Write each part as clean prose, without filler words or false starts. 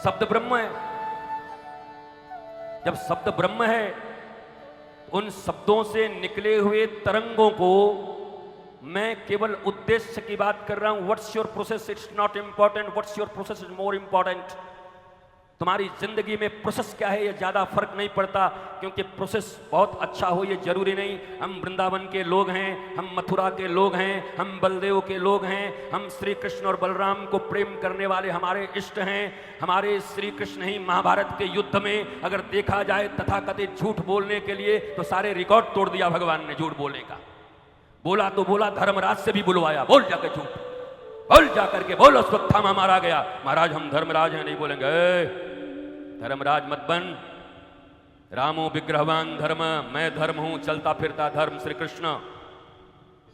शब्द ब्रह्म है। जब शब्द ब्रह्म है, उन शब्दों से निकले हुए तरंगों को मैं केवल उद्देश्य की बात कर रहा हूं। What's your process, it's not important, what's your process is more important. तुम्हारी जिंदगी में प्रोसेस क्या है ये ज्यादा फर्क नहीं पड़ता, क्योंकि प्रोसेस बहुत अच्छा हो ये जरूरी नहीं। हम वृंदावन के लोग हैं, हम मथुरा के लोग हैं, हम बलदेव के लोग हैं, हम श्री कृष्ण और बलराम को प्रेम करने वाले हमारे इष्ट हैं। हमारे श्री कृष्ण ही महाभारत के युद्ध में अगर देखा जाए तथाकथित झूठ बोलने के लिए तो सारे रिकॉर्ड तोड़ दिया भगवान ने झूठ बोलने का। बोला तो बोला, धर्मराज से भी बुलवाया, बोल जाकर झूठ बोल, जाकर के बोल अश्वत्थामा मारा गया। महाराज हम धर्मराज हैं, नहीं बोलेंगे। धर्मराज मत बन, रामो विग्रहवान धर्म, मैं धर्म हूं, चलता फिरता धर्म श्री कृष्ण,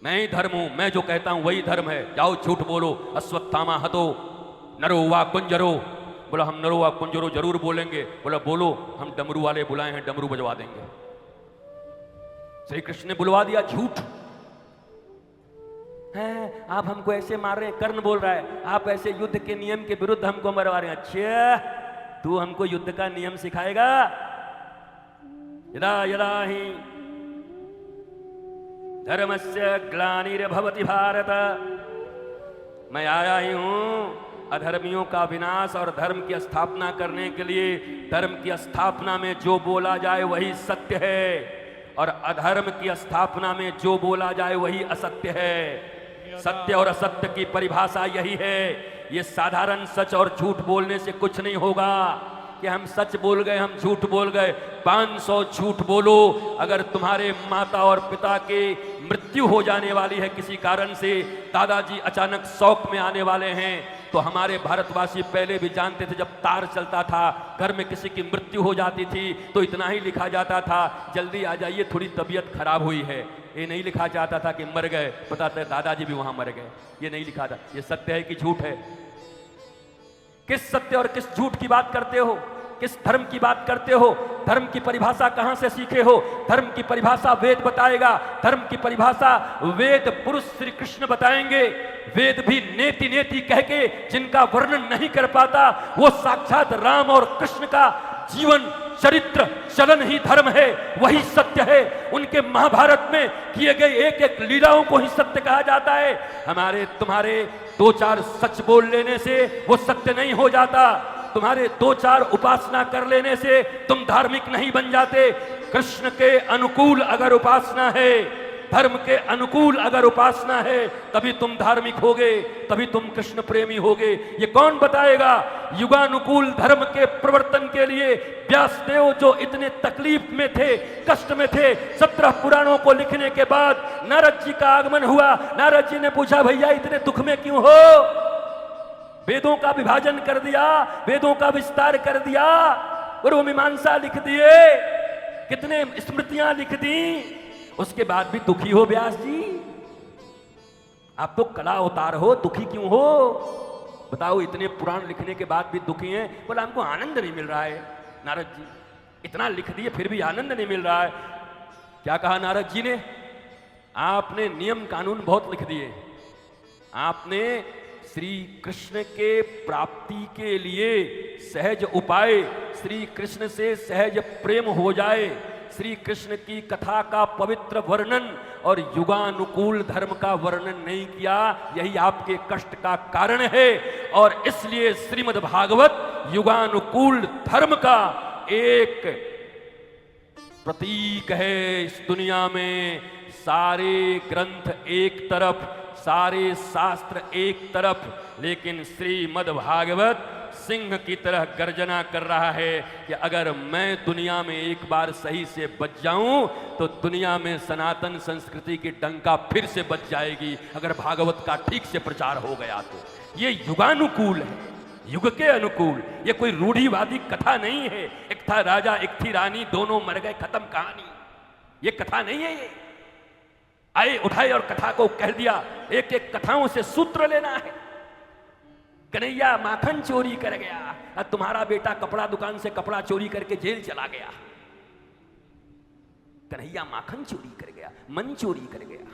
मैं ही धर्म हूं, मैं जो कहता हूं वही धर्म है। जाओ झूठ बोलो। अश्वत्थामा हतो नरो वा कुंजरो, बोला हम नरो वा कुंजरो जरूर बोलेंगे। बोला बोलो, हम डमरू वाले बुलाए हैं, डमरू बजवा देंगे। श्री कृष्ण ने बुलवा दिया झूठ है। आप हमको ऐसे मार रहे हैं, कर्ण बोल रहा है, आप ऐसे युद्ध के नियम के विरुद्ध हमको मरवा रहे हैं। अच्छा, तू हमको युद्ध का नियम सिखाएगा? यदा यदा ही धर्मस्य ग्लानिर्भवति भारत, मैं आया ही हूं अधर्मियों का विनाश और धर्म की स्थापना करने के लिए। धर्म की स्थापना में जो बोला जाए वही सत्य है, और अधर्म की स्थापना में जो बोला जाए वही असत्य है। सत्य और असत्य की परिभाषा यही है। ये साधारण सच और झूठ बोलने से कुछ नहीं होगा कि हम सच बोल गए, हम झूठ बोल गए। 500 झूठ बोलो, अगर तुम्हारे माता और पिता के मृत्यु हो जाने वाली है किसी कारण से, दादाजी अचानक शौक में आने वाले हैं, तो हमारे भारतवासी पहले भी जानते थे, जब तार चलता था, घर में किसी की मृत्यु हो जाती थी तो इतना ही लिखा जाता था, जल्दी आ जाइए थोड़ी तबीयत खराब हुई है। ये नहीं लिखा जाता था कि मर गए, पता था दादाजी भी वहां मर गए। ये नहीं लिखा था। ये सत्य है कि झूठ है? किस सत्य और किस झूठ की बात करते हो? किस धर्म की बात करते हो? धर्म की परिभाषा कहां से सीखे हो? धर्म की परिभाषा वेद बताएगा। धर्म की परिभाषा वेद पुरुष श्री कृष्ण बताएंगे। वेद भी नेति नेति कह के जिनका वर्णन नहीं कर पाता, वो साक्षात राम और कृष्ण का जीवन चरित्र चलन ही धर्म है, वही सत्य है। उनके महाभारत में किए गए एक एक लीलाओं को ही सत्य कहा जाता है। हमारे तुम्हारे 2-4 सच बोल लेने से वो सत्य नहीं हो जाता। तुम्हारे 2-4 उपासना कर लेने से तुम धार्मिक नहीं बन जाते। कृष्ण के अनुकूल अगर उपासना है, धर्म के अनुकूल अगर उपासना है, तभी तुम धार्मिक होगे, तभी तुम कृष्ण प्रेमी होगे। ये कौन बताएगा? युगानुकूल धर्म के प्रवर्तन के लिए व्यासदेव जो इतने तकलीफ में थे, कष्ट में थे, 17 पुराणों को लिखने के बाद नारद जी का आगमन हुआ। नारद जी ने पूछा, भैया इतने दुख में क्यों हो? वेदों का विभाजन कर दिया, वेदों का विस्तार कर दिया, और वो मीमांसा लिख दिए, कितने स्मृतियां लिख दी, उसके बाद भी दुखी हो व्यास जी? आप तो कला अवतार हो, दुखी क्यों हो? बताओ, इतने पुराण लिखने के बाद भी दुखी हैं। बोला हमको आनंद नहीं मिल रहा है। नारद जी इतना लिख दिए फिर भी आनंद नहीं मिल रहा है। क्या कहा नारद जी ने? आपने नियम कानून बहुत लिख दिए, आपने श्री कृष्ण के प्राप्ति के लिए सहज उपाय, श्री कृष्ण से सहज प्रेम हो जाए, श्री कृष्ण की कथा का पवित्र वर्णन और युगानुकूल धर्म का वर्णन नहीं किया। यही आपके कष्ट का कारण है। और इसलिए श्रीमद् भागवत युगानुकूल धर्म का एक प्रतीक है। इस दुनिया में सारे ग्रंथ एक तरफ, सारे शास्त्र एक तरफ, लेकिन श्रीमद् भागवत सिंह की तरह गर्जना कर रहा है कि अगर मैं दुनिया में एक बार सही से बच जाऊं तो दुनिया में सनातन संस्कृति की डंका फिर से बच जाएगी, अगर भागवत का ठीक से प्रचार हो गया तो। ये युगानुकूल है, युग के अनुकूल। ये कोई रूढ़िवादी कथा नहीं है। एक था राजा, एक थी रानी, दोनों मर गए, खत्म कहानी। ये कथा नहीं है। ये आए उठाए और कथा को कह दिया। एक एक कथाओं से सूत्र लेना है। कन्हैया माखन चोरी कर गया और तुम्हारा बेटा कपड़ा दुकान से कपड़ा चोरी करके जेल चला गया। कन्हैया माखन चोरी कर गया, मन चोरी कर गया।